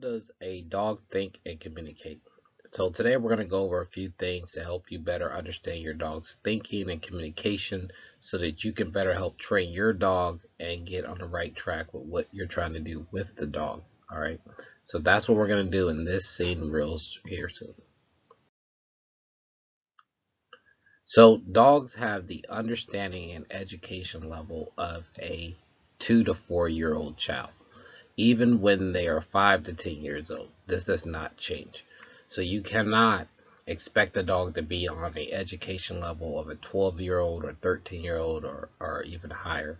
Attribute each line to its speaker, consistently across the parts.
Speaker 1: Does a dog think and communicate? So today we're going to go over a few things to help you better understand your dog's thinking and communication so that you can better help train your dog and get on the right track with what you're trying to do with the dog. All right. So that's what we're going to do in this scene reels here soon. So dogs have the understanding and education level of a 2 to 4 year old child. Even when they are 5 to 10 years old. This does not change. So you cannot expect a dog to be on the education level of a 12-year-old or 13-year-old or even higher.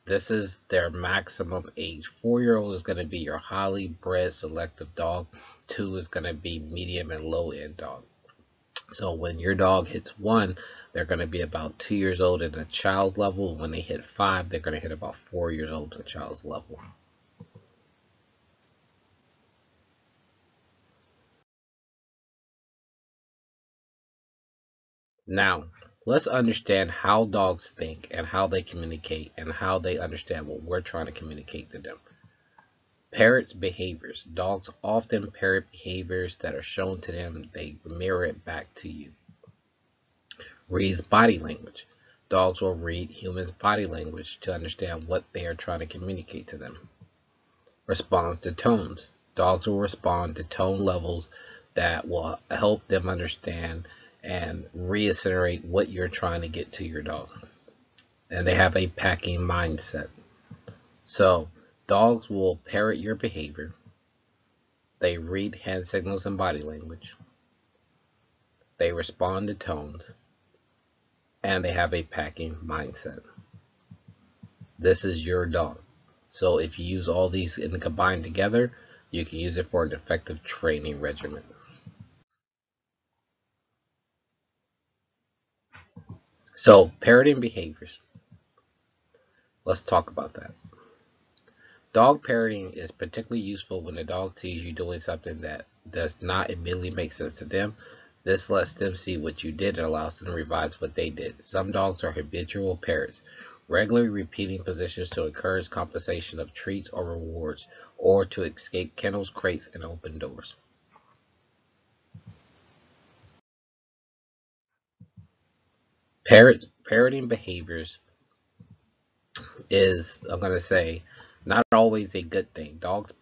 Speaker 1: This is their maximum age. 4-year-old is going to be your highly bred selective dog. 2 is going to be medium and low end dog. So when your dog hits 1, they're going to be about 2 years old at a child's level. When they hit 5, they're going to hit about 4 years old at a child's level. Now, let's understand how dogs think and how they communicate and how they understand what we're trying to communicate to them. Parrots' behaviors. Dogs often parrot behaviors that are shown to them. They mirror it back to you. Reads body language. Dogs will read humans' body language to understand what they are trying to communicate to them. Responds to tones. Dogs will respond to tone levels that will help them understand and reiterate what you're trying to get to your dog. And they have a packing mindset. So dogs will parrot your behavior. They read hand signals and body language. They respond to tones. And they have a packing mindset. This is your dog. So if you use all these and combine together, you can use it for an effective training regimen. So parroting behaviors. Let's talk about that. Dog parroting is particularly useful when the dog sees you doing something that does not immediately make sense to them. This lets them see what you did and allows them to revise what they did. Some dogs are habitual parrots, regularly repeating positions to encourage compensation of treats or rewards, or to escape kennels, crates, and open doors. Parroting behaviors is, I'm going to say, not always a good thing. Dog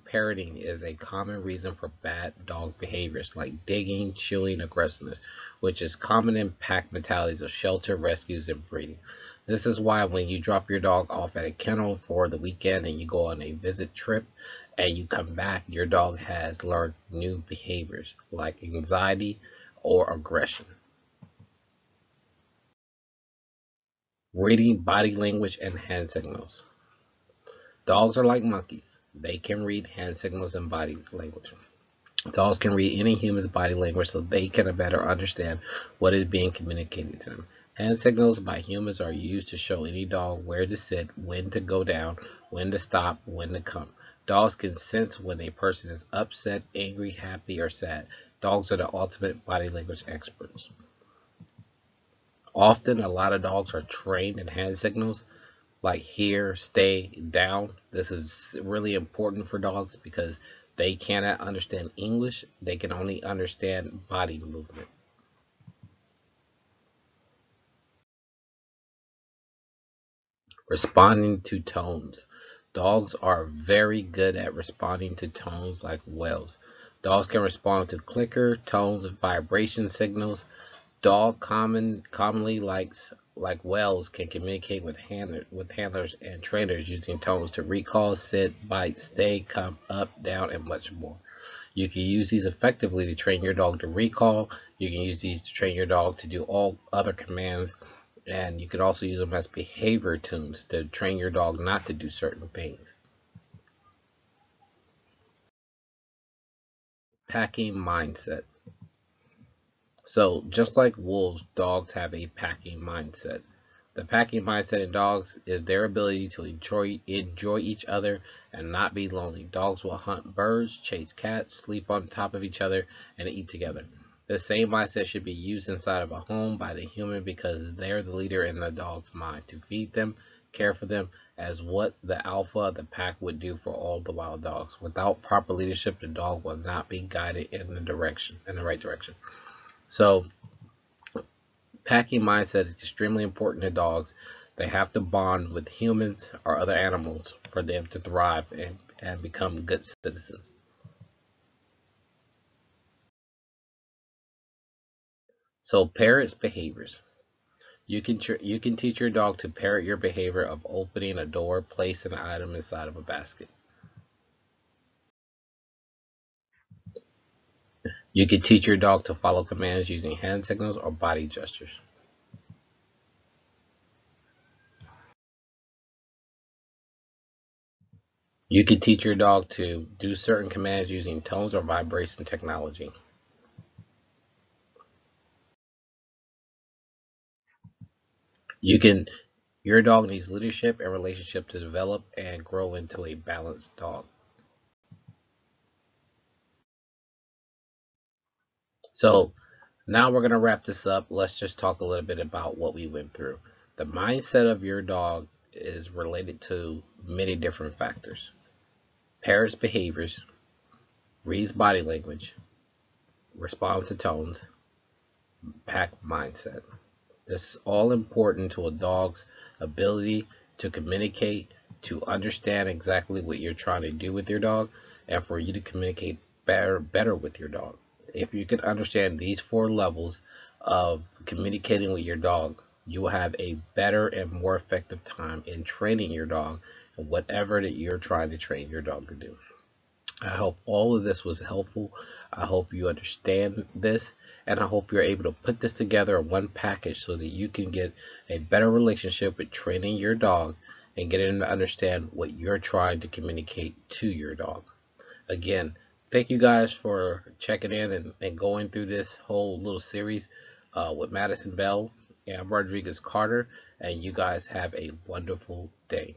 Speaker 1: parroting is a common reason for bad dog behaviors like digging, chewing, aggressiveness, which is common in pack mentalities of shelter, rescues, and breeding. This is why when you drop your dog off at a kennel for the weekend and you go on a visit trip and you come back, your dog has learned new behaviors like anxiety or aggression. Reading body language and hand signals. Dogs are like monkeys. They can read hand signals and body language. Dogs can read any human's body language so they can better understand what is being communicated to them. Hand signals by humans are used to show any dog where to sit, when to go down, when to stop, when to come. Dogs can sense when a person is upset, angry, happy, or sad. Dogs are the ultimate body language experts. Often, a lot of dogs are trained in hand signals like here, stay, down. This is really important for dogs because they cannot understand English. They can only understand body movements. Responding to tones. Dogs are very good at responding to tones like whales. Dogs can respond to clicker, tones, and vibration signals. Commonly like whales can communicate with handlers and trainers using tones to recall, sit, bite, stay, come, up, down, and much more. You can use these effectively to train your dog to recall. You can use these to train your dog to do all other commands. And you can also use them as behavior tunes to train your dog not to do certain things. Packing mindset. So just like wolves, dogs have a packing mindset. The packing mindset in dogs is their ability to enjoy each other and not be lonely. Dogs will hunt birds, chase cats, sleep on top of each other, and eat together. The same mindset should be used inside of a home by the human because they're the leader in the dog's mind to feed them, care for them as what the alpha of the pack would do for all the wild dogs. Without proper leadership, the dog will not be guided in the right direction. So, packing mindset is extremely important to dogs. They have to bond with humans or other animals for them to thrive and become good citizens. So, parrots' behaviors. You can teach your dog to parrot your behavior of opening a door, placing an item inside of a basket. You can teach your dog to follow commands using hand signals or body gestures. You can teach your dog to do certain commands using tones or vibration technology. You can Your dog needs leadership and relationship to develop and grow into a balanced dog. So now we're going to wrap this up. Let's just talk a little bit about what we went through. The mindset of your dog is related to many different factors. Parrots' behaviors, reads body language, responds to tones, pack mindset. This is all important to a dog's ability to communicate, to understand exactly what you're trying to do with your dog, and for you to communicate better with your dog. If you can understand these four levels of communicating with your dog, you will have a better and more effective time in training your dog and whatever that you're trying to train your dog to do. I hope all of this was helpful. I hope you understand this, and I hope you're able to put this together in one package so that you can get a better relationship with training your dog and getting them to understand what you're trying to communicate to your dog. Again, thank you guys for checking in and going through this whole little series with Madison Bell and Rodriguez Carter, and you guys have a wonderful day.